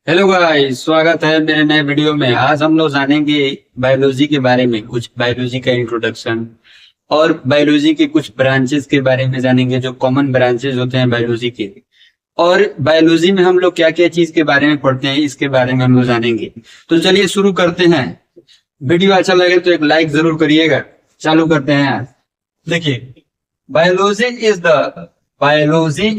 Hello guys, स्वागत है मेरे नए वीडियो में। आज हम लोग जानेंगे बायोलॉजी के बारे में, कुछ बायोलॉजी का इंट्रोडक्शन और बायोलॉजी के कुछ ब्रांचेस के बारे में जानेंगे, जो कॉमन ब्रांचेस होते हैं बायोलॉजी के। और बायोलॉजी में हम लोग क्या क्या चीज के बारे में पढ़ते हैं, इसके बारे में हम लोग जानेंगे। तो चलिए शुरू करते हैं। वीडियो अच्छा लगे तो एक लाइक जरूर करिएगा। चालू करते हैं आज। देखिए, biology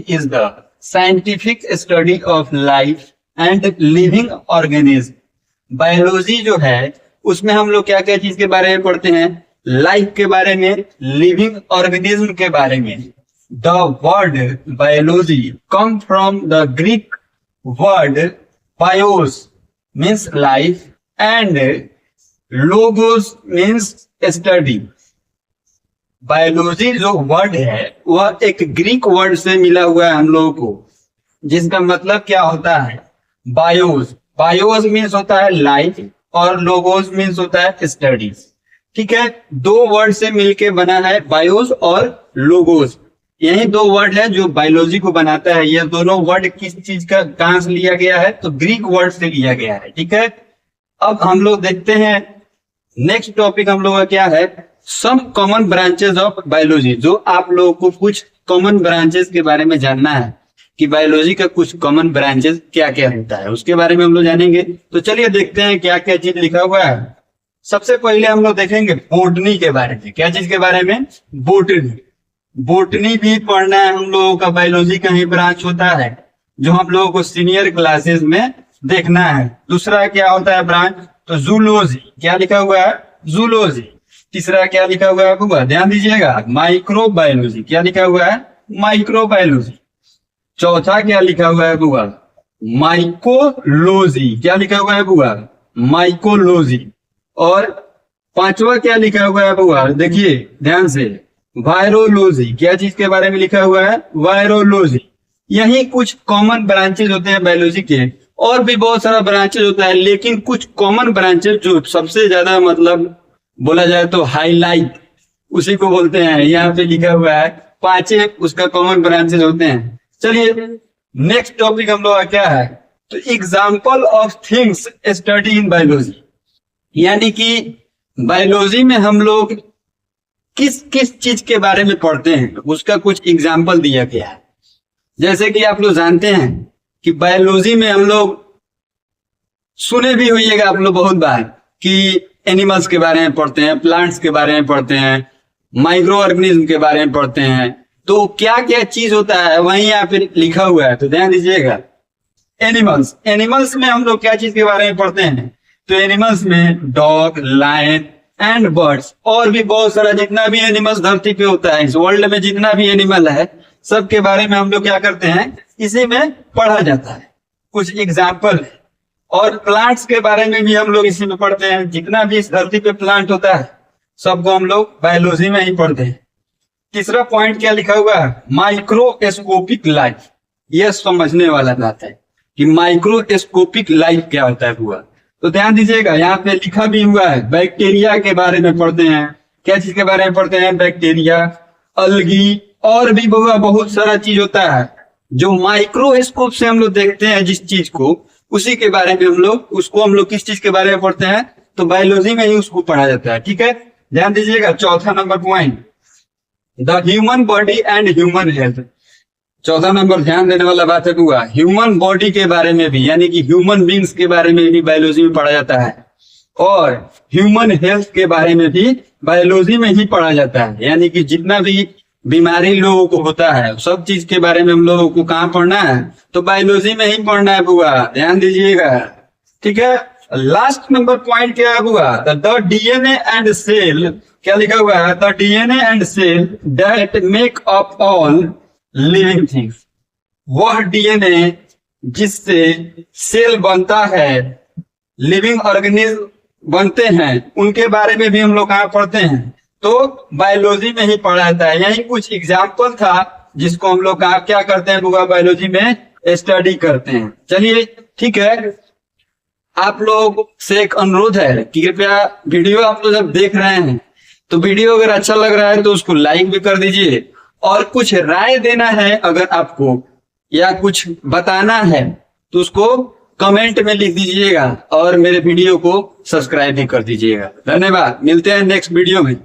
is the scientific study of life and living organism. Biology जो है उसमें हम लोग क्या क्या चीज के बारे में पढ़ते हैं? लाइफ के बारे में, लिविंग ऑर्गेनिज्म के बारे में। The word biology come from the Greek word BIOS means life and logos means study. Biology जो वर्ड है वह एक ग्रीक वर्ड से मिला हुआ है हम लोगों को, जिसका मतलब क्या होता है? बायोस। बायोस मीन्स होता है लाइफ और लोगोस मीन्स होता है स्टडीज। ठीक है, दो वर्ड से मिलके बना है बायोस और लोगोस। यही दो वर्ड है जो बायोलॉजी को बनाता है। यह दोनों वर्ड किस चीज का कहां से लिया गया है? तो ग्रीक वर्ड से लिया गया है। ठीक है, अब हम लोग देखते हैं नेक्स्ट टॉपिक हम लोग का क्या है? Some common branches of biology. जो आप लोगों को कुछ कॉमन ब्रांचेस के बारे में जानना है कि बायोलॉजी का कुछ कॉमन ब्रांचेस क्या क्या होता है, उसके बारे में हम लोग जानेंगे। तो चलिए देखते हैं क्या क्या चीज लिखा हुआ है। सबसे पहले हम लोग देखेंगे बोटनी के बारे में। क्या चीज के बारे में? बोटनी। बोटनी भी पढ़ना है हम लोगों का, बायोलॉजी का ही ब्रांच होता है, जो हम लोगों को सीनियर क्लासेस में देखना है। दूसरा क्या होता है ब्रांच? तो जूलॉजी। क्या लिखा हुआ है? जूलॉजी। तीसरा क्या लिखा हुआ है? ध्यान दीजिएगा, माइक्रोबायोलॉजी। क्या लिखा हुआ है? माइक्रोबायोलॉजी। चौथा क्या लिखा हुआ है बुआ? माइकोलॉजी। क्या लिखा हुआ है बुआ? माइकोलॉजी। और पांचवा क्या लिखा हुआ है बुआ? देखिए ध्यान से, वायरोलॉजी। क्या चीज के बारे में लिखा हुआ है? वायरोलॉजी। यही कुछ कॉमन ब्रांचेज होते हैं बायोलॉजी के। और भी बहुत सारा ब्रांचेज होता है, लेकिन कुछ कॉमन ब्रांचेज जो सबसे ज्यादा मतलब बोला जाए तो हाईलाइट, उसी को बोलते हैं। यहाँ पे लिखा हुआ है पांचे उसका कॉमन ब्रांचेज होते हैं। चलिए नेक्स्ट टॉपिक हम लोग का क्या है? तो example of things study in biology. यानी कि बायोलॉजी में हम लोग किस किस चीज के बारे में पढ़ते हैं, उसका कुछ एग्जाम्पल दिया गया है। जैसे कि आप लोग जानते हैं कि बायोलॉजी में हम लोग सुने भी होइएगा आप लोग बहुत बार कि एनिमल्स के बारे में पढ़ते हैं, प्लांट्स के बारे में पढ़ते हैं, माइक्रो ऑर्गेनिज्म के बारे में पढ़ते हैं। तो क्या क्या चीज होता है वहीं यहाँ पे लिखा हुआ है, तो ध्यान दीजिएगा। एनिमल्स। एनिमल्स में हम लोग क्या चीज के बारे में पढ़ते हैं? तो एनिमल्स में डॉग, लायन एंड बर्ड्स, और भी बहुत सारा जितना भी एनिमल्स धरती पे होता है, इस वर्ल्ड में जितना भी एनिमल है, सब के बारे में हम लोग क्या करते हैं? इसी में पढ़ा जाता है। कुछ एग्जाम्पल। और प्लांट्स के बारे में भी हम लोग इसी में पढ़ते हैं। जितना भी इस धरती पे प्लांट होता है सबको हम लोग बायोलॉजी में ही पढ़ते हैं। तीसरा पॉइंट क्या लिखा हुआ है? Microscopic life. यह समझने वाला बात है कि माइक्रोस्कोपिक लाइफ क्या होता है हुआ। तो ध्यान दीजिएगा, यहाँ पे लिखा भी हुआ है बैक्टीरिया के बारे में पढ़ते हैं। क्या चीज के बारे में पढ़ते हैं? बैक्टीरिया, अलगी, और भी बहुत सारा चीज होता है जो माइक्रोस्कोप से हम लोग देखते हैं जिस चीज को, उसी के बारे में हम लोग किस चीज के बारे में पढ़ते हैं? तो बायोलॉजी में ही उसको पढ़ा जाता है। ठीक है, ध्यान दीजिएगा। चौथा number point, the human body and human health. चौथा नंबर ध्यान देने वाला बात है हुआ, ह्यूमन बॉडी के बारे में भी, यानी कि ह्यूमन बींग्स के बारे में भी बायोलॉजी में पढ़ा जाता है। और ह्यूमन हेल्थ के बारे में भी बायोलॉजी में ही पढ़ा जाता है। यानी कि जितना भी बीमारी लोगों को होता है, सब चीज के बारे में हम लोगों को कहाँ पढ़ना है? तो बायोलॉजी में ही पढ़ना है बुआ, ध्यान दीजिएगा। ठीक है, लास्ट नंबर पॉइंट क्या है बुआ? The DNA and cell. क्या लिखा हुआ है? The DNA and cell that make up all living things. वह डीएनए जिससे सेल बनता है, लिविंग ऑर्गेनिज्म बनते हैं, उनके बारे में भी हम लोग कहाँ पढ़ते हैं? तो बायोलॉजी में ही पढ़ा जाता है। यही कुछ एग्जाम्पल था जिसको हम लोग क्या करते हैं बुआ? बायोलॉजी में स्टडी करते हैं। चलिए ठीक है, आप लोग से एक अनुरोध है कि कृपया वीडियो आप लोग जब देख रहे हैं तो वीडियो अगर अच्छा लग रहा है तो उसको लाइक भी कर दीजिए, और कुछ राय देना है अगर आपको, या कुछ बताना है तो उसको कमेंट में लिख दीजिएगा और मेरे वीडियो को सब्सक्राइब भी कर दीजिएगा। धन्यवाद, मिलते हैं नेक्स्ट वीडियो में।